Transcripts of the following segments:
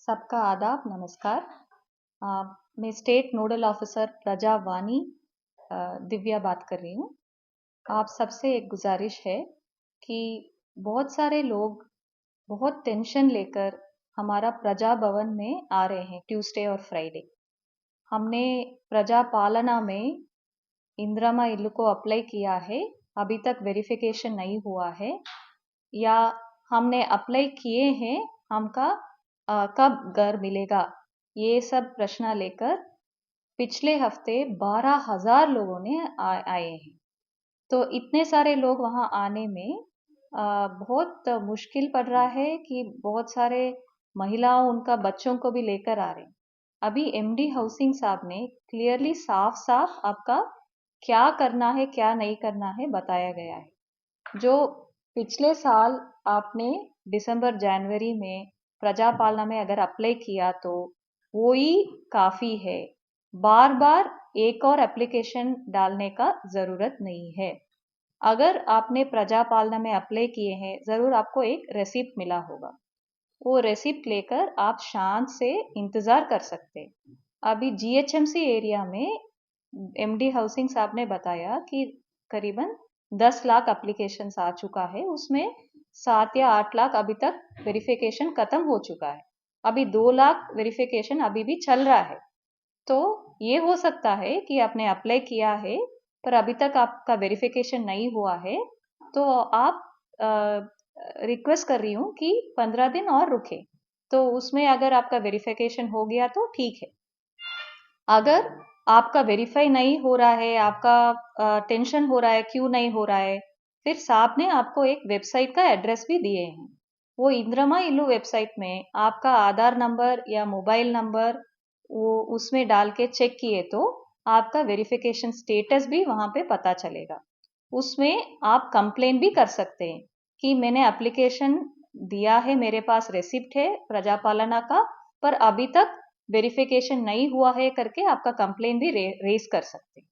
सबका आदाब नमस्कार। अ, मैं स्टेट नोडल ऑफिसर प्रजा वानी दिव्या बात कर रही हूँ। आप सबसे एक गुजारिश है कि बहुत सारे लोग बहुत टेंशन लेकर हमारा प्रजा भवन में आ रहे हैं ट्यूसडे और फ्राइडे। हमने प्रजा पालना में इंदिरा इल्लू को अप्लाई किया है, अभी तक वेरिफिकेशन नहीं हुआ है, या हमने अप्लाई किए हैं, हमका कब घर मिलेगा, ये सब प्रश्न लेकर पिछले हफ्ते 12,000 लोगों ने आए हैं। तो इतने सारे लोग वहाँ आने में बहुत मुश्किल पड़ रहा है कि बहुत सारे महिलाओं उनका बच्चों को भी लेकर आ रहे हैं। अभी एमडी हाउसिंग साहब ने क्लियरली साफ साफ आपका क्या करना है क्या नहीं करना है बताया गया है। जो पिछले साल आपने दिसंबर जनवरी में प्रजा पालना में अगर अप्लाई किया तो वो ही काफ़ी है, बार बार एक और एप्लीकेशन डालने का ज़रूरत नहीं है। अगर आपने प्रजा पालना में अप्लाई किए हैं, ज़रूर आपको एक रेसिप्ट मिला होगा। वो रेसिप्ट लेकर आप शांत से इंतज़ार कर सकते हैं। अभी जीएचएमसी एरिया में एमडी हाउसिंग साहब ने बताया कि करीबन 10 लाख एप्लीकेशंस आ चुका है, उसमें 7 या 8 लाख अभी तक वेरिफिकेशन खत्म हो चुका है। अभी 2 लाख वेरिफिकेशन अभी भी चल रहा है। तो ये हो सकता है कि आपने अप्लाई किया है पर अभी तक आपका वेरिफिकेशन नहीं हुआ है, तो आप रिक्वेस्ट कर रही हूँ कि 15 दिन और रुके, तो उसमें अगर आपका वेरिफिकेशन हो गया तो ठीक है। अगर आपका वेरीफाई नहीं हो रहा है, आपका टेंशन हो रहा है क्यों नहीं हो रहा है, फिर साहब ने आपको एक वेबसाइट का एड्रेस भी दिए हैं। वो इंदिरा इल्लू वेबसाइट में आपका आधार नंबर या मोबाइल नंबर वो उसमें डाल के चेक किए तो आपका वेरिफिकेशन स्टेटस भी वहाँ पे पता चलेगा। उसमें आप कंप्लेन भी कर सकते हैं कि मैंने एप्लीकेशन दिया है, मेरे पास रेसिप्ट है प्रजा पालना का, पर अभी तक वेरिफिकेशन नहीं हुआ है करके आपका कंप्लेन भी रेज कर सकते हैं।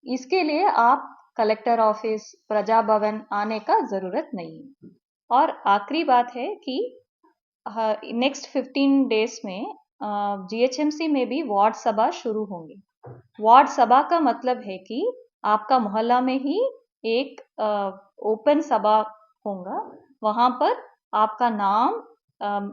इसके लिए आप कलेक्टर ऑफिस प्रजा भवन आने का जरूरत नहीं है। और आखिरी बात है कि नेक्स्ट 15 डेज में जीएचएमसी में भी वार्ड सभा शुरू होंगी। वार्ड सभा का मतलब है कि आपका मोहल्ला में ही एक ओपन सभा होगा। वहाँ पर आपका नाम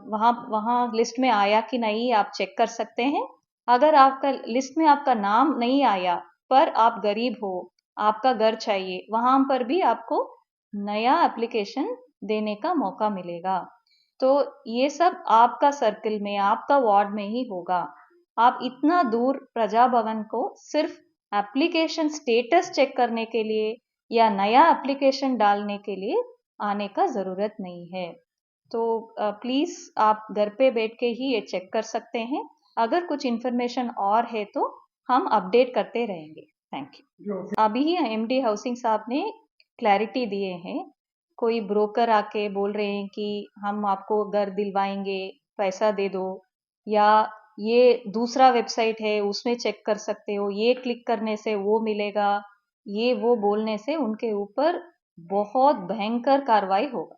वहाँ वहाँ लिस्ट में आया कि नहीं आप चेक कर सकते हैं। अगर आपका लिस्ट में आपका नाम नहीं आया पर आप गरीब हो, आपका घर चाहिए, वहाँ पर भी आपको नया एप्लीकेशन देने का मौका मिलेगा। तो ये सब आपका सर्कल में आपका वार्ड में ही होगा। आप इतना दूर प्रजा भवन को सिर्फ एप्लीकेशन स्टेटस चेक करने के लिए या नया एप्लीकेशन डालने के लिए आने का ज़रूरत नहीं है। तो प्लीज़ आप घर पे बैठ के ही ये चेक कर सकते हैं। अगर कुछ इन्फॉर्मेशन और है तो हम अपडेट करते रहेंगे। Thank you. अभी ही एमडी हाउसिंग साहब ने क्लैरिटी दिए हैं। कोई ब्रोकर आके बोल रहे हैं कि हम आपको घर दिलवाएंगे, पैसा दे दो, या ये दूसरा वेबसाइट है उसमें चेक कर सकते हो, ये क्लिक करने से वो मिलेगा, ये वो बोलने से उनके ऊपर बहुत भयंकर कार्रवाई होगा।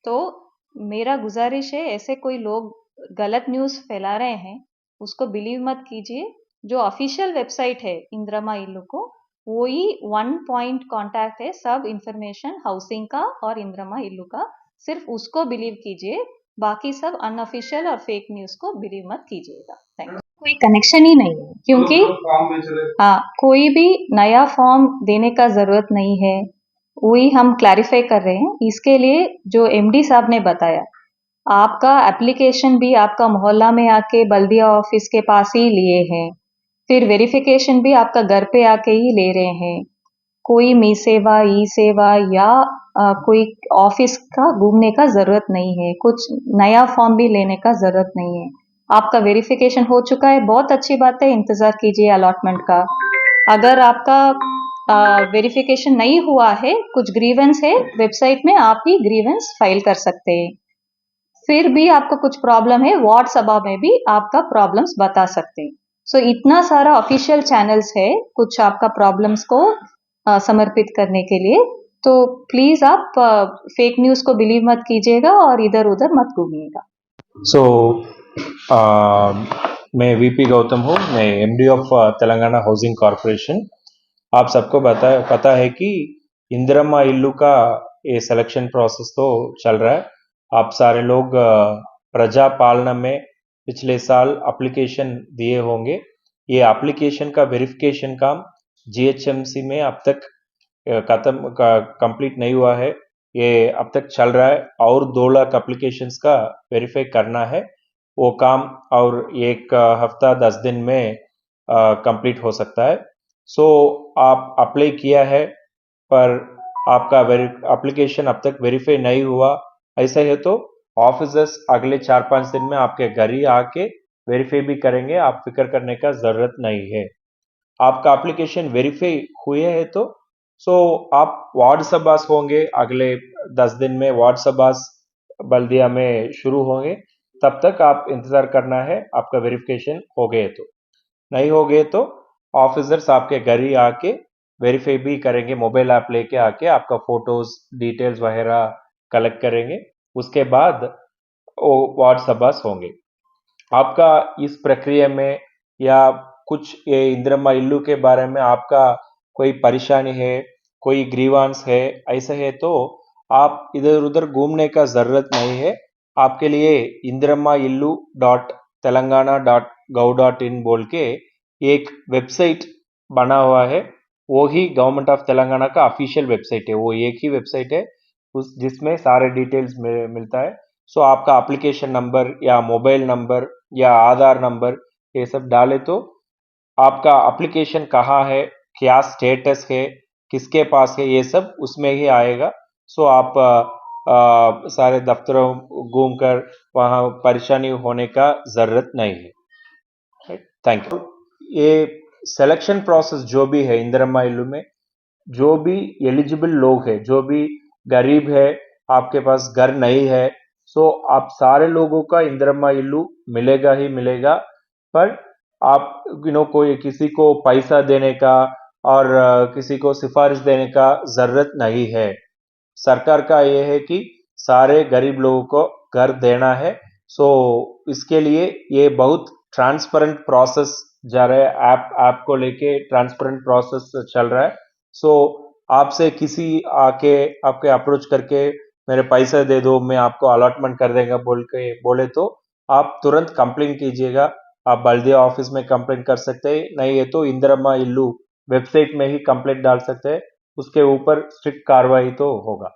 तो मेरा गुजारिश है, ऐसे कोई लोग गलत न्यूज़ फैला रहे हैं उसको बिलीव मत कीजिए। जो ऑफिशियल वेबसाइट है इंदिरा इल्लू को, वो ही वन पॉइंट कांटेक्ट है सब इंफॉर्मेशन हाउसिंग का और इंदिरा इल्लू का, सिर्फ उसको बिलीव कीजिए। बाकी सब अनऑफिशियल और फेक न्यूज़ को बिलीव मत कीजिएगा। Thank you. कोई कनेक्शन ही नहीं है क्योंकि हाँ, कोई भी नया फॉर्म देने का ज़रूरत नहीं है, वही हम क्लैरिफाई कर रहे हैं। इसके लिए जो एमडी साहब ने बताया, आपका एप्लीकेशन भी आपका मोहल्ला में आके बल्दिया ऑफिस के पास ही लिए हैं, फिर वेरिफिकेशन भी आपका घर पे आके ही ले रहे हैं। कोई मी सेवा ई सेवा या कोई ऑफिस का घूमने का ज़रूरत नहीं है, कुछ नया फॉर्म भी लेने का ज़रूरत नहीं है। आपका वेरिफिकेशन हो चुका है, बहुत अच्छी बात है, इंतज़ार कीजिए अलॉटमेंट का। अगर आपका वेरिफिकेशन नहीं हुआ है, कुछ ग्रीवेंस है, वेबसाइट में आप ही ग्रीवेंस फाइल कर सकते हैं। फिर भी आपको कुछ प्रॉब्लम है, वार्ड सभा में भी आपका प्रॉब्लम्स बता सकते हैं। सो इतना सारा ऑफिशियल चैनल्स है कुछ आपका प्रॉब्लम्स को समर्पित करने के लिए। तो प्लीज आप फेक न्यूज को बिलीव मत कीजिएगा और इधर उधर मत घूमिएगा। सो मैं वीपी गौतम हूँ। मैं MD of Telangana housing corporation. आप सबको पता है कि इंदिरम्मा इल्लू का ये सिलेक्शन प्रोसेस तो चल रहा है। आप सारे लोग प्रजा पालना में पिछले साल एप्लीकेशन दिए होंगे। ये एप्लीकेशन का वेरिफिकेशन काम जीएचएमसी में अब तक कंप्लीट नहीं हुआ है। ये अब तक चल रहा है और 2 लाख एप्लीकेशंस का वेरीफाई करना है। वो काम और एक हफ्ता 10 दिन में कंप्लीट हो सकता है। सो आप अप्लाई किया है पर आपका एप्लीकेशन अब तक वेरीफाई नहीं हुआ, ऐसा है तो ऑफिसर्स अगले 4-5 दिन में आपके घर ही आके वेरीफाई भी करेंगे। आप फिक्र करने का जरूरत नहीं है। आपका एप्लीकेशन वेरीफाई हुए है तो आप वार्ड सभास होंगे अगले 10 दिन में। वार्ड सभास बल्दिया में शुरू होंगे। तब तक आप इंतजार करना है। आपका वेरिफिकेशन हो गए तो, नहीं हो गए तो ऑफिसर्स आपके घर ही आके वेरीफाई भी करेंगे। मोबाइल ऐप लेके आके आपका फोटोज डिटेल्स वगैरह कलेक्ट करेंगे। उसके बाद वो वार्ड सभास होंगे। आपका इस प्रक्रिया में या कुछ ये इंदिरम्मा इल्लू के बारे में आपका कोई परेशानी है, कोई ग्रीवांस है, ऐसा है तो आप इधर उधर घूमने का जरूरत नहीं है। आपके लिए Indiramma Illu dot Telangana dot gov dot in बोल के एक वेबसाइट बना हुआ है। वो ही गवर्नमेंट ऑफ तेलंगाना का ऑफिशियल वेबसाइट है। वो एक ही वेबसाइट है उस जिसमें सारे डिटेल्स मिलता है। आपका एप्लीकेशन नंबर या मोबाइल नंबर या आधार नंबर ये सब डाले तो आपका एप्लीकेशन कहाँ है, क्या स्टेटस है, किसके पास है, ये सब उसमें ही आएगा। आप सारे दफ्तरों घूमकर वहाँ परेशानी होने का जरूरत नहीं है। Thank you. ये सिलेक्शन प्रोसेस जो भी है इंदिरम्मा इल्लू में, जो भी एलिजिबल लोग हैं, जो भी गरीब है, आपके पास घर नहीं है, आप सारे लोगों का इंदिरम्मा इल्लू मिलेगा ही मिलेगा। पर आप कोई किसी को पैसा देने का और किसी को सिफारिश देने का जरूरत नहीं है। सरकार का ये है कि सारे गरीब लोगों को घर देना है। सो इसके लिए ये बहुत ट्रांसपेरेंट प्रोसेस जा रहा है। ऐप को लेके ट्रांसपेरेंट प्रोसेस चल रहा है। सो आपसे किसी आके आपके अप्रोच करके मेरे पैसे दे दो, मैं आपको अलॉटमेंट कर देगा बोल के बोले तो आप तुरंत कंप्लेन कीजिएगा। आप बल्दिया ऑफिस में कंप्लेन कर सकते हैं, नहीं है तो इंदिरम्मा इल्लू वेबसाइट में ही कंप्लेंट डाल सकते हैं। उसके ऊपर स्ट्रिक्ट कार्रवाई तो होगा।